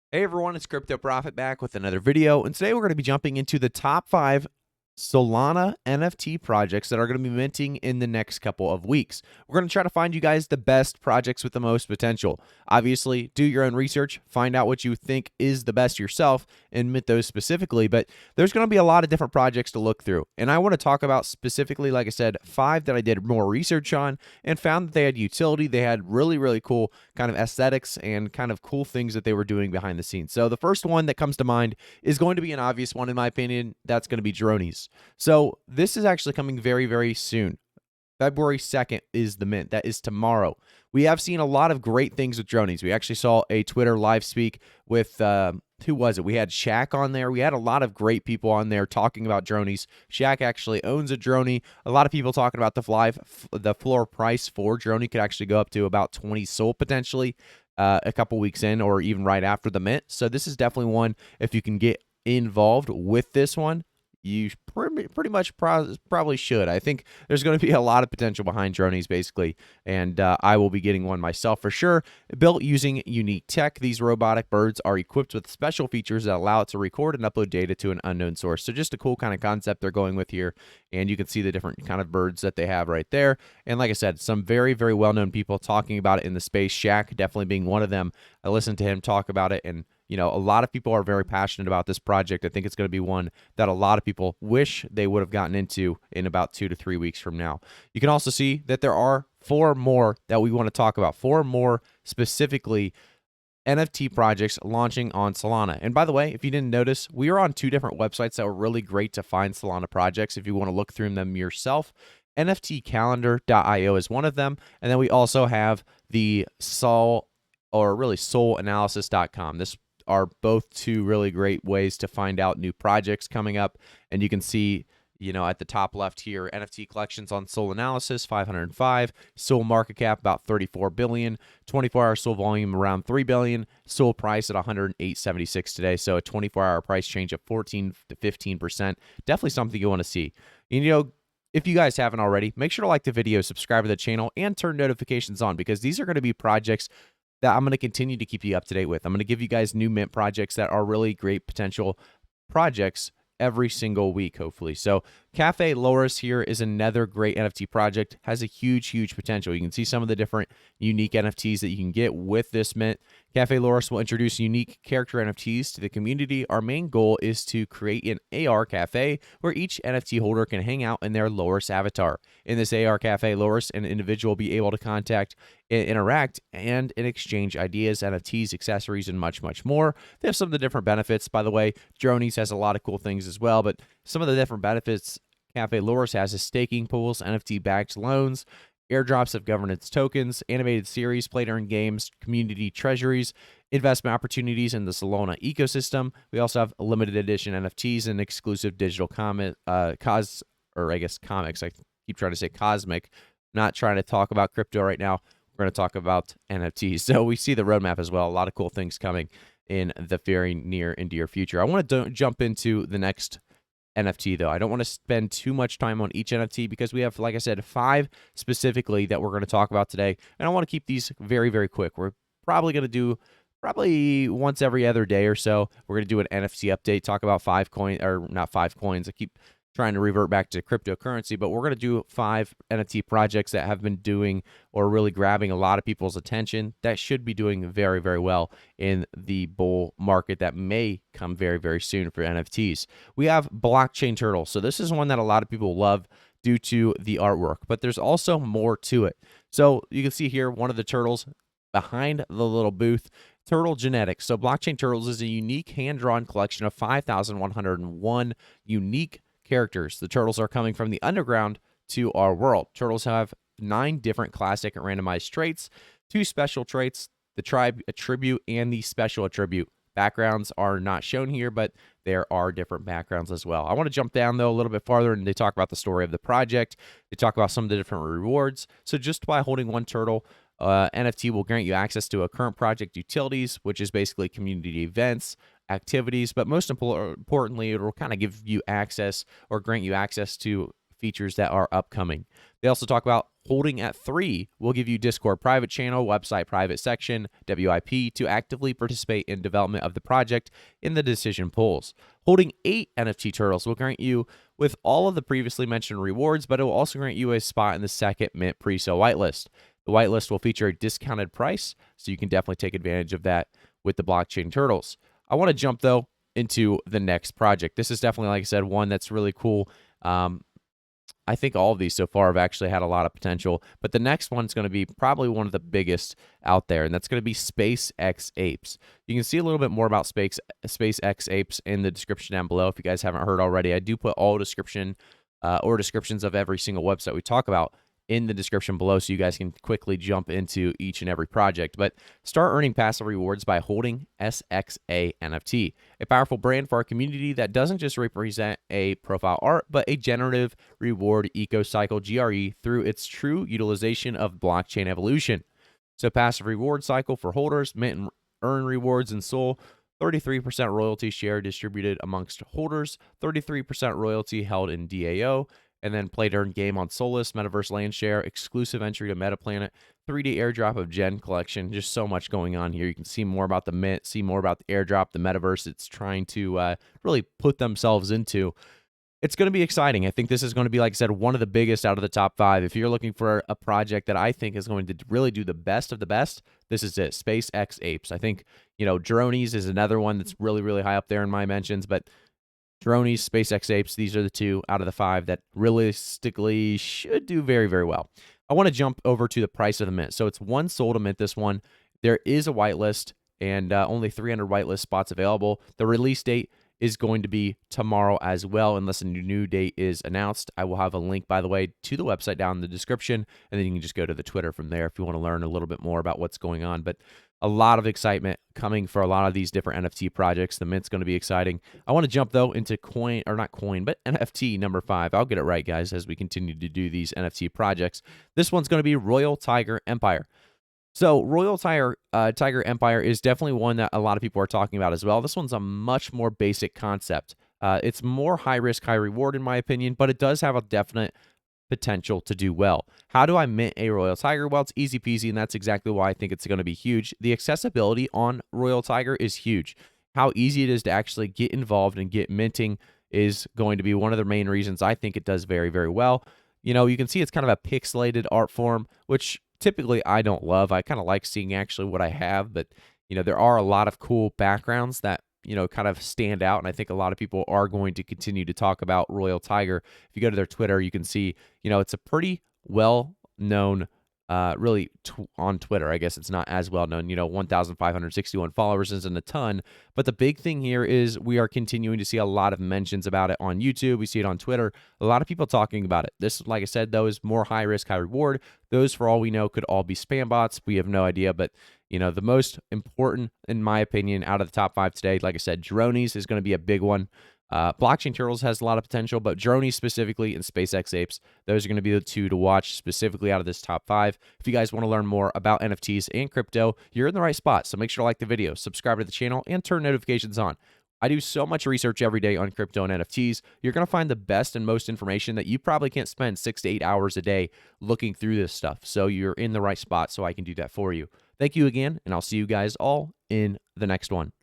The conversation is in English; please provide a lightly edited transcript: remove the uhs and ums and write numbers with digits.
Hey everyone, it's Crypto Profit back with another video, and today we're going to be jumping into the top 5 Solana NFT projects that are going to be minting in the next couple of weeks. We're going to try to find you guys the best projects with the most potential. Obviously, do your own research, find out what you think is the best yourself, and mint those specifically, but there's going to be a lot of different projects to look through. And I want to talk about specifically, like I said, 5 that I did more research on and found that they had utility, they had really cool kind of aesthetics and kind of cool things that they were doing behind the scenes. So the first one that comes to mind is going to be an obvious one in my opinion. That's going to be dronies. So this is actually coming very soon. February 2nd is the mint. That is tomorrow. We have seen a lot of great things with dronies. We actually saw a Twitter live speak with, who was it? We had Shaq on there. We had a lot of great people on there talking about dronies. Shaq actually owns a droney. A lot of people talking about the floor price for droney could actually go up to about 20 SOL potentially a couple weeks in or even right after the mint. So this is definitely one, if you can get involved with this one, you pretty much probably should. I think there's going to be a lot of potential behind dronies, basically, and I will be getting one myself for sure. Built using unique tech, these robotic birds are equipped with special features that allow it to record and upload data to an unknown source. So just a cool kind of concept they're going with here, and you can see the different kind of birds that they have right there. And like I said, some very well-known people talking about it in the space. Shaq definitely being one of them. I listened to him talk about it, and a lot of people are very passionate about this project. I think it's going to be one that a lot of people wish they would have gotten into in about 2 to 3 weeks from now. You can also see that there are 4 more that we want to talk about, 4 more specifically NFT projects launching on Solana. And by the way, if you didn't notice, we are on 2 different websites that were really great to find Solana projects if you want to look through them yourself. NFTcalendar.io is one of them. And then we also have the soulanalysis.com. This are both 2 really great ways to find out new projects coming up. And you can see, at the top left here, NFT collections on Soul Analysis, 505, Soul market cap about 34 billion, 24-hour Soul volume around 3 billion, Soul price at 108.76 today. So a 24-hour price change of 14 to 15%. Definitely something you want to see. If you guys haven't already, make sure to like the video, subscribe to the channel, and turn notifications on, because these are going to be projects that I'm going to continue to keep you up to date with. I'm going to give you guys new mint projects that are really great potential projects every single week, hopefully. So Cafe Loris here is another great NFT project, has a huge potential. You can see some of the different unique NFTs that you can get with this mint. Cafe Loris will introduce unique character NFTs to the community. Our main goal is to create an AR cafe where each NFT holder can hang out in their Loris avatar. In this AR cafe, Loris, an individual will be able to contact, interact, and exchange ideas, NFTs, accessories, and much more. They have some of the different benefits. By the way, Dronies has a lot of cool things as well, but some of the different benefits Cafe Loris has is staking pools, NFT-backed loans, airdrops of governance tokens, animated series, play-to-earn games, community treasuries, investment opportunities in the Solana ecosystem. We also have limited edition NFTs and exclusive digital comics. I keep trying to say cosmic. Not trying to talk about crypto right now. We're going to talk about NFTs. So we see the roadmap as well. A lot of cool things coming in the very near and dear future. I want to jump into the next NFT though. I don't want to spend too much time on each NFT because we have, like I said, 5 specifically that we're going to talk about today. And I want to keep these very quick. We're probably going to do once every other day or so. We're going to do an NFT update, talk about 5 coins, or not 5 coins. I keep trying to revert back to cryptocurrency, but we're going to do 5 NFT projects that have been doing or really grabbing a lot of people's attention that should be doing very well in the bull market that may come very soon for NFTs. We have Blockchain Turtle. So this is one that a lot of people love due to the artwork, but there's also more to it. So you can see here one of the turtles behind the little booth, Turtle Genetics. So Blockchain Turtles is a unique hand-drawn collection of 5,101 unique characters. The turtles are coming from the underground to our world. Turtles have 9 different classic randomized traits, 2 special traits, the tribe attribute and the special attribute. Backgrounds are not shown here, but there are different backgrounds as well. I want to jump down though a little bit farther, and they talk about the story of the project. They talk about some of the different rewards. So just by holding one turtle, NFT will grant you access to a current project utilities, which is basically community events, activities, but most importantly, it will kind of give you access or grant you access to features that are upcoming. They also talk about Holding at 3 will give you Discord private channel, website private section, WIP to actively participate in development of the project in the decision pools. Holding 8 NFT turtles will grant you with all of the previously mentioned rewards, but it will also grant you a spot in the second mint pre-sale whitelist. The whitelist will feature a discounted price, so you can definitely take advantage of that with the blockchain turtles. I want to jump, though, into the next project. This is definitely, like I said, one that's really cool. I think all of these so far have actually had a lot of potential, but the next one's going to be probably one of the biggest out there, and that's going to be SpaceX Apes. You can see a little bit more about SpaceX Apes in the description down below if you guys haven't heard already. I do put all descriptions of every single website we talk about in the description below so you guys can quickly jump into each and every project. But start earning passive rewards by holding SXA NFT, a powerful brand for our community that doesn't just represent a profile art, but a generative reward eco-cycle GRE through its true utilization of blockchain evolution. So passive reward cycle for holders, mint and earn rewards in Sol, 33% royalty share distributed amongst holders, 33% royalty held in DAO, and then play to earn game on Solus, Metaverse Land Share, exclusive entry to Metaplanet, 3D airdrop of Gen Collection. Just so much going on here. You can see more about the mint, see more about the airdrop, the Metaverse it's trying to really put themselves into. It's going to be exciting. I think this is going to be, like I said, one of the biggest out of the top 5. If you're looking for a project that I think is going to really do the best of the best, this is it, SpaceX Apes. I think, Dronies is another one that's really, really high up there in my mentions, but Dronies, SpaceX Apes, these are the 2 out of the 5 that realistically should do very, very well. I want to jump over to the price of the mint. So it's 1 SOL to mint this one. There is a whitelist and only 300 whitelist spots available. The release date is going to be tomorrow as well, unless a new date is announced. I will have a link, by the way, to the website down in the description, and then you can just go to the Twitter from there if you want to learn a little bit more about what's going on. But a lot of excitement coming for a lot of these different NFT projects. The mint's going to be exciting. I want to jump, though, into NFT number 5. I'll get it right, guys, as we continue to do these NFT projects. This one's going to be Royal Tiger Empire. So Royal Tiger Empire is definitely one that a lot of people are talking about as well. This one's a much more basic concept. It's more high risk, high reward, in my opinion, but it does have a definite potential to do well. How do I mint a Royal Tiger? Well, it's easy peasy, and that's exactly why I think it's going to be huge. The accessibility on Royal Tiger is huge. How easy it is to actually get involved and get minting is going to be one of the main reasons I think it does very, very well. You can see it's kind of a pixelated art form, which typically I don't love. I kind of like seeing actually what I have, but there are a lot of cool backgrounds that kind of stand out, and I think a lot of people are going to continue to talk about Royal Tiger. If you go to their Twitter, you can see it's a pretty well known really on Twitter. I guess it's not as well known. 1,561 followers isn't a ton, but the big thing here is we are continuing to see a lot of mentions about it on YouTube. We see it on Twitter. A lot of people talking about it. This, like I said, though, is more high risk, high reward. Those, for all we know, could all be spam bots. We have no idea, but the most important, in my opinion, out of the top 5 today, like I said, Dronies is going to be a big one. Blockchain Turtles has a lot of potential, but Dronies specifically and SpaceX Apes, those are going to be the 2 to watch specifically out of this top 5. If you guys want to learn more about NFTs and crypto, you're in the right spot. So make sure to like the video, subscribe to the channel, and turn notifications on. I do so much research every day on crypto and NFTs. You're going to find the best and most information that you probably can't spend 6 to 8 hours a day looking through this stuff. So you're in the right spot, so I can do that for you. Thank you again, and I'll see you guys all in the next one.